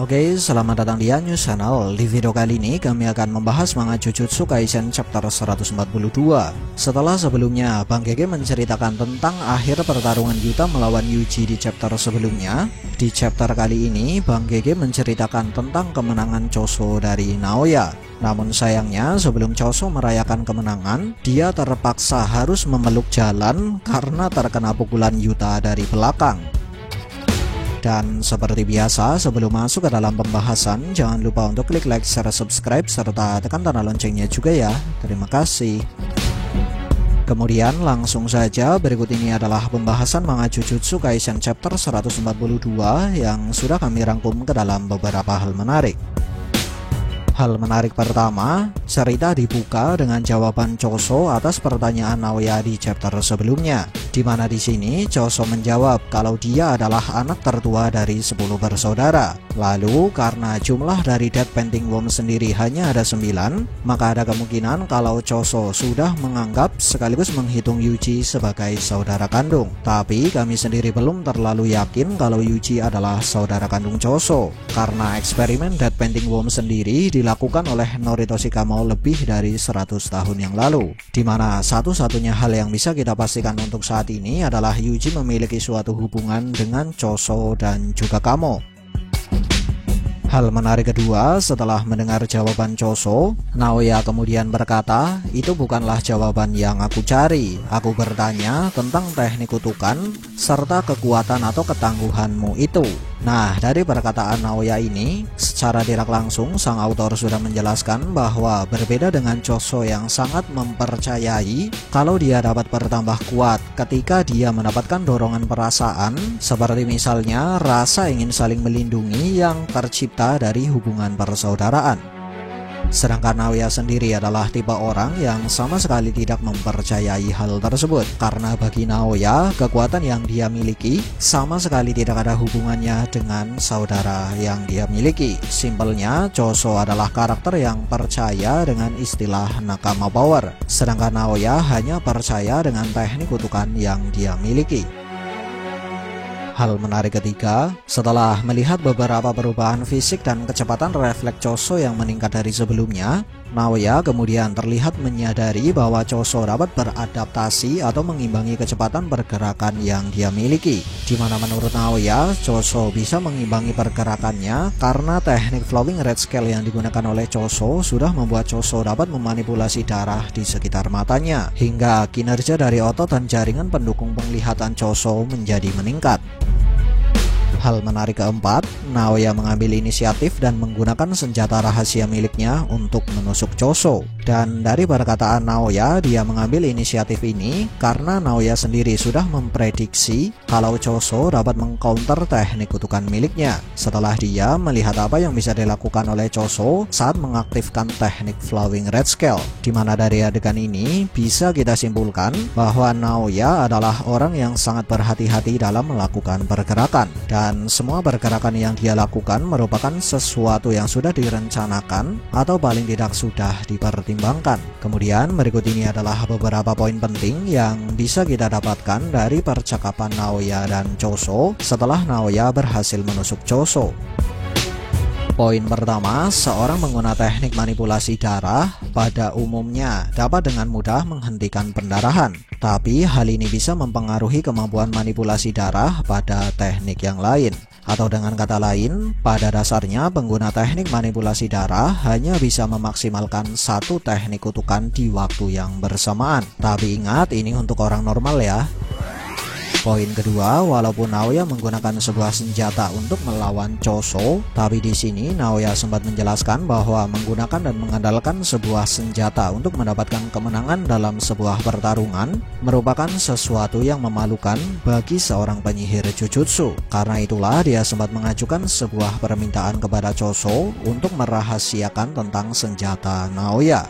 Oke, selamat datang di News Channel. Di video kali ini kami akan membahas manga Jujutsu Kaisen chapter 142. Setelah sebelumnya Bang Gege menceritakan tentang akhir pertarungan Yuta melawan Yuji di chapter sebelumnya, di chapter kali ini Bang Gege menceritakan tentang kemenangan Choso dari Naoya. Namun sayangnya sebelum Choso merayakan kemenangan, dia terpaksa harus memeluk jalan karena terkena pukulan Yuta dari belakang. Dan seperti biasa, sebelum masuk ke dalam pembahasan, jangan lupa untuk klik like, share, subscribe, serta tekan tanda loncengnya juga ya. Terima kasih. Kemudian langsung saja, berikut ini adalah pembahasan manga Jujutsu Kaisen chapter 142 yang sudah kami rangkum ke dalam beberapa hal menarik. Hal menarik pertama, cerita dibuka dengan jawaban Choso atas pertanyaan Naoya di chapter sebelumnya, di mana di sini Choso menjawab kalau dia adalah anak tertua dari 10 bersaudara. Lalu karena jumlah dari Dead Painting Worm sendiri hanya ada 9, maka ada kemungkinan kalau Choso sudah menganggap sekaligus menghitung Yuji sebagai saudara kandung. Tapi kami sendiri belum terlalu yakin kalau Yuji adalah saudara kandung Choso, karena eksperimen Dead Painting Worm sendiri dilakukan oleh Noritoshi Kamo lebih dari 100 tahun yang lalu, dimana satu-satunya hal yang bisa kita pastikan untuk saat ini adalah Yuji memiliki suatu hubungan dengan Choso dan juga Kamo. Hal menarik kedua, setelah mendengar jawaban Choso, Naoya kemudian berkata, itu bukanlah jawaban yang aku cari. Aku bertanya tentang teknik kutukan serta kekuatan atau ketangguhanmu itu. Nah, dari perkataan Naoya ini, secara tidak langsung sang autor sudah menjelaskan bahwa berbeda dengan Choso yang sangat mempercayai kalau dia dapat bertambah kuat ketika dia mendapatkan dorongan perasaan, seperti misalnya rasa ingin saling melindungi yang tercipta dari hubungan persaudaraan. Sedangkan Naoya sendiri adalah tipe orang yang sama sekali tidak mempercayai hal tersebut, karena bagi Naoya, kekuatan yang dia miliki sama sekali tidak ada hubungannya dengan saudara yang dia miliki. Simpelnya, Choso adalah karakter yang percaya dengan istilah nakama power, sedangkan Naoya hanya percaya dengan teknik kutukan yang dia miliki. Hal menarik ketiga, setelah melihat beberapa perubahan fisik dan kecepatan refleks Choso yang meningkat dari sebelumnya, Naoya kemudian terlihat menyadari bahwa Choso dapat beradaptasi atau mengimbangi kecepatan pergerakan yang dia miliki, di mana menurut Naoya, Choso bisa mengimbangi pergerakannya karena teknik flowing red scale yang digunakan oleh Choso sudah membuat Choso dapat memanipulasi darah di sekitar matanya, hingga kinerja dari otot dan jaringan pendukung penglihatan Choso menjadi meningkat. Hal menarik keempat, Naoya mengambil inisiatif dan menggunakan senjata rahasia miliknya untuk menusuk Choso. Dan dari perkataan Naoya, dia mengambil inisiatif ini karena Naoya sendiri sudah memprediksi kalau Choso dapat mengcounter teknik kutukan miliknya setelah dia melihat apa yang bisa dilakukan oleh Choso saat mengaktifkan teknik flowing red scale, di mana dari adegan ini bisa kita simpulkan bahwa Naoya adalah orang yang sangat berhati-hati dalam melakukan pergerakan, dan semua pergerakan yang dia lakukan merupakan sesuatu yang sudah direncanakan atau paling tidak sudah dipertimbangkan. Kemudian berikut ini adalah beberapa poin penting yang bisa kita dapatkan dari percakapan Naoya dan Choso setelah Naoya berhasil menusuk Choso. Poin pertama, seorang pengguna teknik manipulasi darah pada umumnya dapat dengan mudah menghentikan pendarahan, tapi hal ini bisa mempengaruhi kemampuan manipulasi darah pada teknik yang lain. Atau dengan kata lain, pada dasarnya pengguna teknik manipulasi darah hanya bisa memaksimalkan satu teknik kutukan di waktu yang bersamaan. Tapi ingat, ini untuk orang normal ya. Poin kedua, walaupun Naoya menggunakan sebuah senjata untuk melawan Choso, tapi di sini Naoya sempat menjelaskan bahwa menggunakan dan mengandalkan sebuah senjata untuk mendapatkan kemenangan dalam sebuah pertarungan merupakan sesuatu yang memalukan bagi seorang penyihir Jujutsu. Karena itulah dia sempat mengajukan sebuah permintaan kepada Choso untuk merahasiakan tentang senjata Naoya.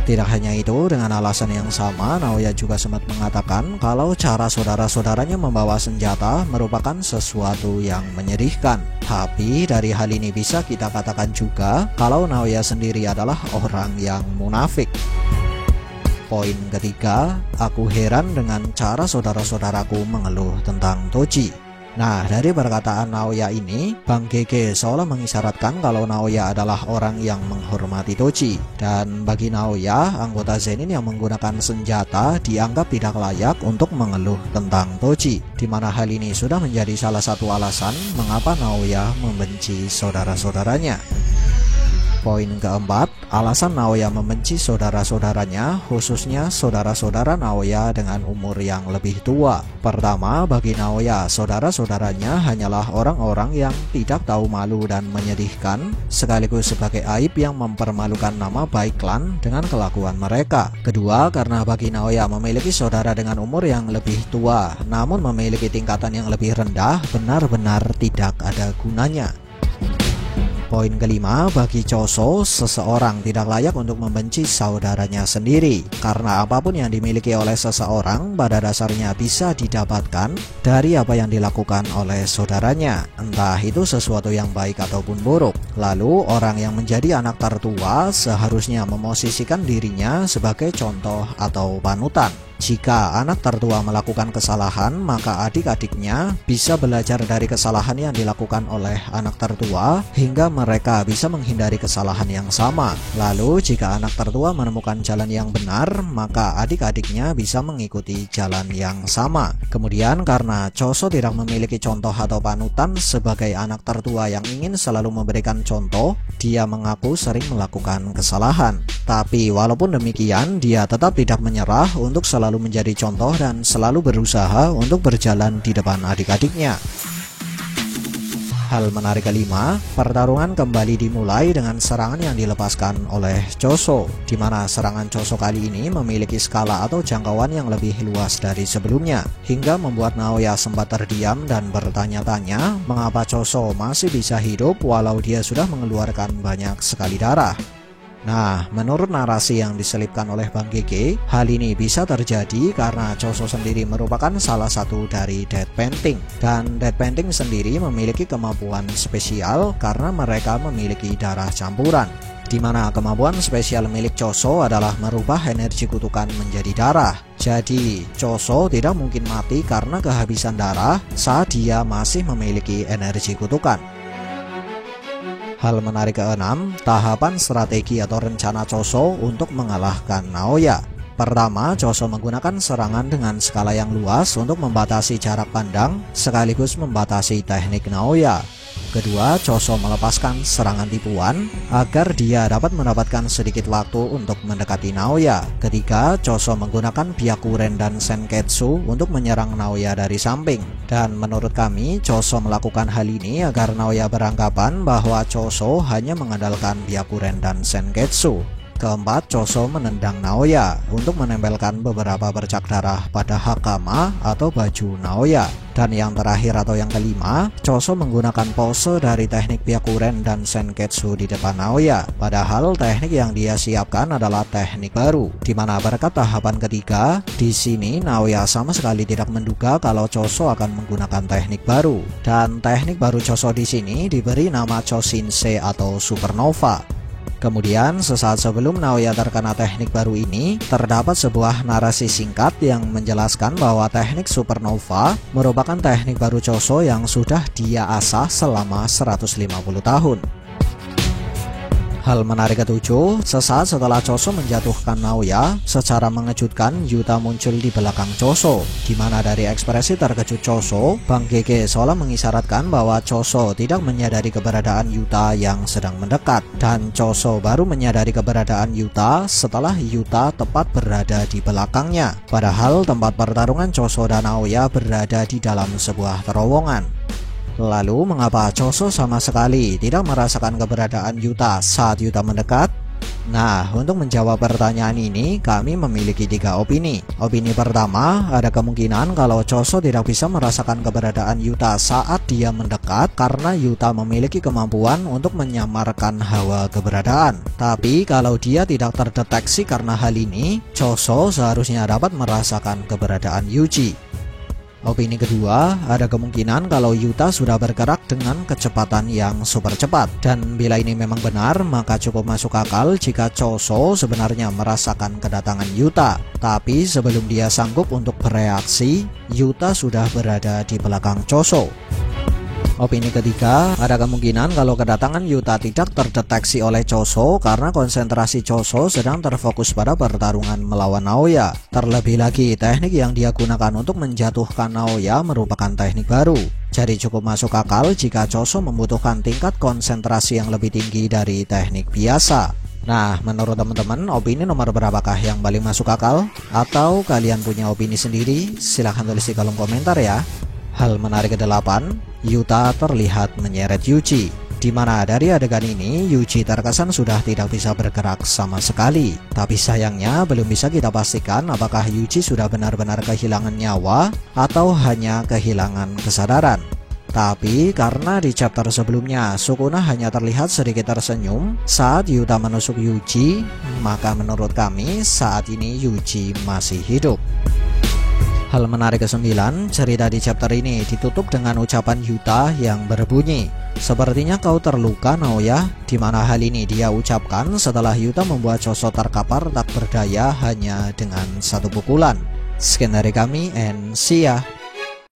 Tidak hanya itu, dengan alasan yang sama, Naoya juga sempat mengatakan kalau cara saudara-saudaranya membawa senjata merupakan sesuatu yang menyedihkan. Tapi dari hal ini bisa kita katakan juga kalau Naoya sendiri adalah orang yang munafik. Poin ketiga, aku heran dengan cara saudara-saudaraku mengeluh tentang Toji. Nah, dari perkataan Naoya ini, Bang Gege seolah mengisyaratkan kalau Naoya adalah orang yang menghormati Toji. Dan bagi Naoya, anggota Zenin yang menggunakan senjata dianggap tidak layak untuk mengeluh tentang Toji, di mana hal ini sudah menjadi salah satu alasan mengapa Naoya membenci saudara-saudaranya. Poin keempat, alasan Naoya membenci saudara-saudaranya, khususnya saudara-saudara Naoya dengan umur yang lebih tua. Pertama, bagi Naoya, saudara-saudaranya hanyalah orang-orang yang tidak tahu malu dan menyedihkan, sekaligus sebagai aib yang mempermalukan nama baik klan dengan kelakuan mereka. Kedua, karena bagi Naoya memiliki saudara dengan umur yang lebih tua, namun memiliki tingkatan yang lebih rendah, benar-benar tidak ada gunanya. Poin kelima, bagi Choso, seseorang tidak layak untuk membenci saudaranya sendiri, karena apapun yang dimiliki oleh seseorang pada dasarnya bisa didapatkan dari apa yang dilakukan oleh saudaranya, entah itu sesuatu yang baik ataupun buruk. Lalu, orang yang menjadi anak tertua seharusnya memosisikan dirinya sebagai contoh atau panutan. Jika anak tertua melakukan kesalahan, maka adik-adiknya bisa belajar dari kesalahan yang dilakukan oleh anak tertua hingga mereka bisa menghindari kesalahan yang sama. Lalu, jika anak tertua menemukan jalan yang benar, maka adik-adiknya bisa mengikuti jalan yang sama. Kemudian, karena Choso tidak memiliki contoh atau panutan sebagai anak tertua yang ingin selalu memberikan contoh, dia mengaku sering melakukan kesalahan. Tapi walaupun demikian, dia tetap tidak menyerah untuk selalu menjadi contoh dan selalu berusaha untuk berjalan di depan adik-adiknya. Hal menarik kelima, pertarungan kembali dimulai dengan serangan yang dilepaskan oleh Choso, di mana serangan Choso kali ini memiliki skala atau jangkauan yang lebih luas dari sebelumnya, hingga membuat Naoya sempat terdiam dan bertanya-tanya mengapa Choso masih bisa hidup walau dia sudah mengeluarkan banyak sekali darah. Nah, menurut narasi yang diselipkan oleh Bang Gege, hal ini bisa terjadi karena Choso sendiri merupakan salah satu dari Dead Painting. Dan Dead Painting sendiri memiliki kemampuan spesial karena mereka memiliki darah campuran, di mana kemampuan spesial milik Choso adalah merubah energi kutukan menjadi darah. Jadi, Choso tidak mungkin mati karena kehabisan darah saat dia masih memiliki energi kutukan. Hal menarik keenam, tahapan strategi atau rencana Choso untuk mengalahkan Naoya. Pertama, Choso menggunakan serangan dengan skala yang luas untuk membatasi jarak pandang sekaligus membatasi teknik Naoya. Kedua, Choso melepaskan serangan tipuan agar dia dapat mendapatkan sedikit waktu untuk mendekati Naoya. Ketiga, Choso menggunakan Byakuren dan Senketsu untuk menyerang Naoya dari samping. Dan menurut kami, Choso melakukan hal ini agar Naoya beranggapan bahwa Choso hanya mengandalkan Byakuren dan Senketsu. Keempat, Choso menendang Naoya untuk menempelkan beberapa bercak darah pada hakama atau baju Naoya. Dan yang terakhir atau yang kelima, Choso menggunakan pose dari teknik Byakuren dan Senketsu di depan Naoya. Padahal teknik yang dia siapkan adalah teknik baru, di mana berkat tahapan ketiga, di sini Naoya sama sekali tidak menduga kalau Choso akan menggunakan teknik baru. Dan teknik baru Choso di sini diberi nama Choshinsei atau Supernova. Kemudian, sesaat sebelum Naoya terkena teknik baru ini, terdapat sebuah narasi singkat yang menjelaskan bahwa teknik Supernova merupakan teknik baru Choso yang sudah dia asah selama 150 tahun. Hal menarik ketujuh, sesaat setelah Choso menjatuhkan Naoya, secara mengejutkan Yuta muncul di belakang Choso, di mana dari ekspresi terkejut Choso, Bang Gege seolah mengisyaratkan bahwa Choso tidak menyadari keberadaan Yuta yang sedang mendekat, dan Choso baru menyadari keberadaan Yuta setelah Yuta tepat berada di belakangnya. Padahal tempat pertarungan Choso dan Naoya berada di dalam sebuah terowongan. Lalu, mengapa Choso sama sekali tidak merasakan keberadaan Yuta saat Yuta mendekat? Nah, untuk menjawab pertanyaan ini, kami memiliki 3 opini. Opini pertama, ada kemungkinan kalau Choso tidak bisa merasakan keberadaan Yuta saat dia mendekat karena Yuta memiliki kemampuan untuk menyamarkan hawa keberadaan. Tapi, kalau dia tidak terdeteksi karena hal ini, Choso seharusnya dapat merasakan keberadaan Yuji. Opini kedua, ada kemungkinan kalau Yuta sudah bergerak dengan kecepatan yang super cepat. Dan bila ini memang benar, maka cukup masuk akal jika Choso sebenarnya merasakan kedatangan Yuta. Tapi sebelum dia sanggup untuk bereaksi, Yuta sudah berada di belakang Choso. Opini ketiga, ada kemungkinan kalau kedatangan Yuta tidak terdeteksi oleh Choso karena konsentrasi Choso sedang terfokus pada pertarungan melawan Naoya. Terlebih lagi, teknik yang dia gunakan untuk menjatuhkan Naoya merupakan teknik baru. Jadi cukup masuk akal jika Choso membutuhkan tingkat konsentrasi yang lebih tinggi dari teknik biasa. Nah, menurut teman-teman, opini nomor berapakah yang paling masuk akal? Atau kalian punya opini sendiri? Silahkan tulis di kolom komentar ya. Hal menarik ke-8, Yuta terlihat menyeret Yuji, di mana dari adegan ini Yuji terkesan sudah tidak bisa bergerak sama sekali. Tapi sayangnya belum bisa kita pastikan apakah Yuji sudah benar-benar kehilangan nyawa atau hanya kehilangan kesadaran. Tapi karena di chapter sebelumnya Sukuna hanya terlihat sedikit tersenyum saat Yuta menusuk Yuji, maka menurut kami saat ini Yuji masih hidup. Hal menarik ke-9, cerita di chapter ini ditutup dengan ucapan Yuta yang berbunyi, "Sepertinya kau terluka, Naoya," di mana hal ini dia ucapkan setelah Yuta membuat Choso terkapar tak berdaya hanya dengan satu pukulan. Sekian dari kami and see ya.